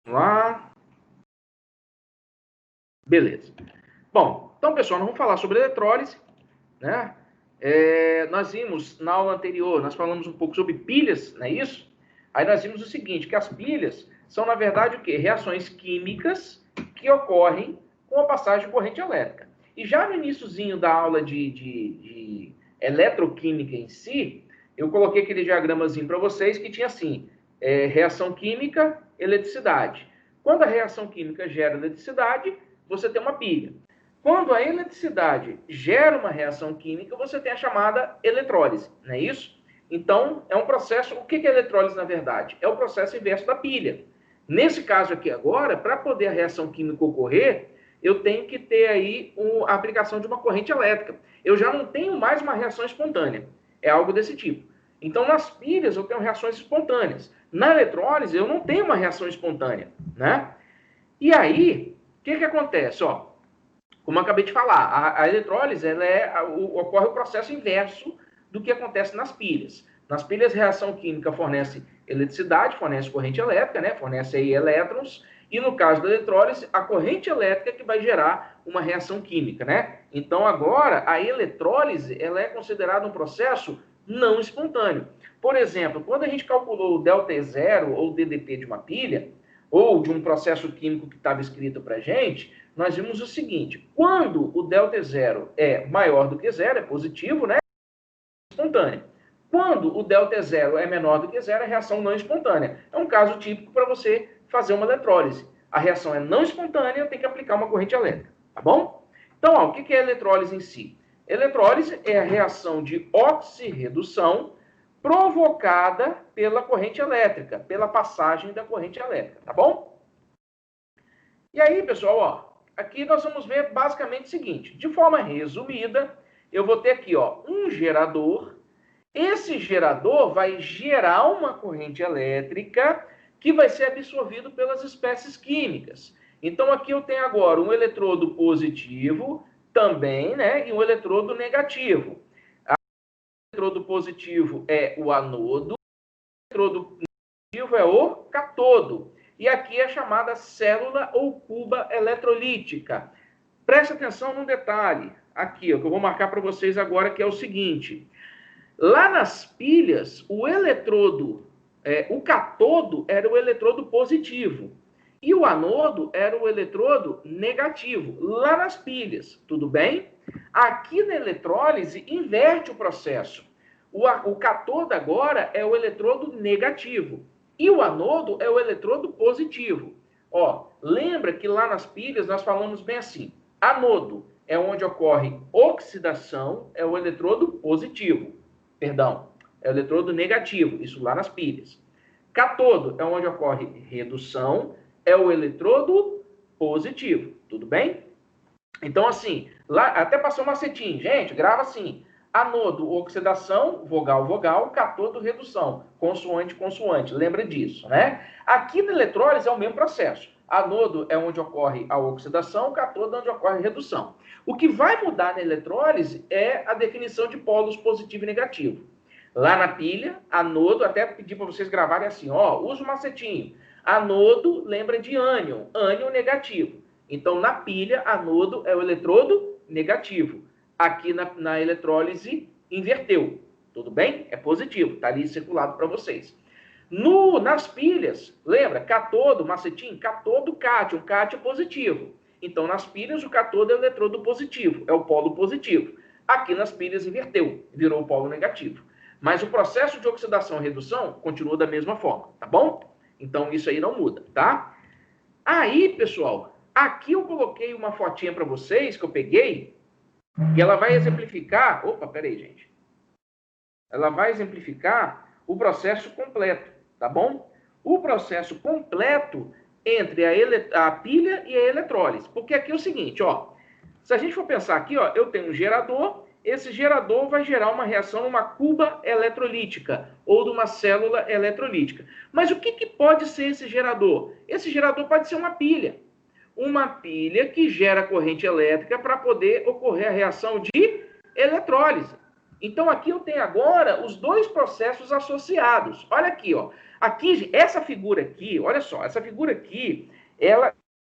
Vamos lá. Beleza. Bom, então, pessoal, nós vamos falar sobre eletrólise, né? Nós vimos na aula anterior, nós falamos um pouco sobre pilhas, não é isso? Aí nós vimos o seguinte, que as pilhas são, na verdade, o quê? Reações químicas que ocorrem com a passagem de corrente elétrica. E já no iniciozinho da aula de eletroquímica em si, eu coloquei aquele diagramazinho para vocês que tinha assim, reação química, eletricidade. Quando a reação química gera eletricidade, você tem uma pilha. Quando a eletricidade gera uma reação química, você tem a chamada eletrólise, não é isso? Então, é um processo... O que é eletrólise, na verdade? É o processo inverso da pilha. Nesse caso aqui agora, para poder a reação química ocorrer, eu tenho que ter aí a aplicação de uma corrente elétrica. Eu já não tenho mais uma reação espontânea. É algo desse tipo. Então, nas pilhas, eu tenho reações espontâneas. Na eletrólise, eu não tenho uma reação espontânea, né? E aí, o que acontece? Ó, como eu acabei de falar, a eletrólise ocorre o processo inverso do que acontece nas pilhas. Nas pilhas, a reação química fornece eletricidade, fornece corrente elétrica, né? Fornece aí elétrons, e no caso da eletrólise, a corrente elétrica que vai gerar uma reação química, né? Então, agora, a eletrólise ela é considerada um processo não espontâneo. Por exemplo, quando a gente calculou o ΔT0 ou DDT de uma pilha, ou de um processo químico que estava escrito para a gente, nós vimos o seguinte, quando o ΔT0 é maior do que zero, é positivo, né? Espontânea. Quando o ΔT0 é menor do que zero, é reação não espontânea. É um caso típico para você fazer uma eletrólise. A reação é não espontânea, tem que aplicar uma corrente elétrica, tá bom? Então, ó, o que é a eletrólise em si? Eletrólise é a reação de oxirredução provocada pela corrente elétrica, pela passagem da corrente elétrica, tá bom? E aí, pessoal, ó, aqui nós vamos ver basicamente o seguinte, de forma resumida, eu vou ter aqui, ó, um gerador. Esse gerador vai gerar uma corrente elétrica que vai ser absorvido pelas espécies químicas. Então, aqui eu tenho agora um eletrodo positivo também, né, e um eletrodo negativo. O eletrodo positivo é o anodo, o eletrodo negativo é o catodo. E aqui é chamada célula ou cuba eletrolítica. Preste atenção num detalhe, aqui, ó, que eu vou marcar para vocês agora, que é o seguinte. Lá nas pilhas, o eletrodo, o catodo era o eletrodo positivo. E o anodo era o eletrodo negativo, lá nas pilhas, tudo bem? Aqui na eletrólise, inverte o processo. O catodo agora é o eletrodo negativo. E o anodo é o eletrodo positivo. Ó, lembra que lá nas pilhas nós falamos bem assim, anodo é onde ocorre oxidação, é o eletrodo positivo. Perdão, é o eletrodo negativo, isso lá nas pilhas. Catodo é onde ocorre redução, é o eletrodo positivo, tudo bem? Então, assim, lá até passou um macetinho, gente, grava assim, anodo, oxidação, vogal, vogal, catodo, redução, consoante, consoante, lembra disso, né? Aqui na eletrólise é o mesmo processo. Anodo é onde ocorre a oxidação, catodo é onde ocorre a redução. O que vai mudar na eletrólise é a definição de polos positivo e negativo. Lá na pilha, anodo, até pedi para vocês gravarem assim, ó, usa o macetinho. Anodo lembra de ânion, ânion negativo. Então, na pilha, anodo é o eletrodo negativo. Aqui na eletrólise, inverteu. Tudo bem? É positivo, está ali circulado para vocês. Nas pilhas, lembra? Catodo, macetim, catodo, cátion, cátion positivo. Então, nas pilhas, o catodo é o eletrodo positivo, é o polo positivo. Aqui nas pilhas, inverteu, virou o polo negativo. Mas o processo de oxidação e redução continua da mesma forma, tá bom? Então, isso aí não muda, tá? Aí, pessoal, aqui eu coloquei uma fotinha para vocês que eu peguei, e ela vai exemplificar... Opa, peraí, gente. Ela vai exemplificar o processo completo, tá bom? O processo completo entre a pilha e a eletrólise. Porque aqui é o seguinte, ó. Se a gente for pensar aqui, ó, eu tenho um gerador, esse gerador vai gerar uma reação numa cuba eletrolítica ou numa célula eletrolítica. Mas o que pode ser esse gerador? Esse gerador pode ser uma pilha. Uma pilha que gera corrente elétrica para poder ocorrer a reação de eletrólise. Então, aqui eu tenho agora os dois processos associados. Olha aqui, ó. Aqui, essa figura aqui, olha só, essa figura aqui, ela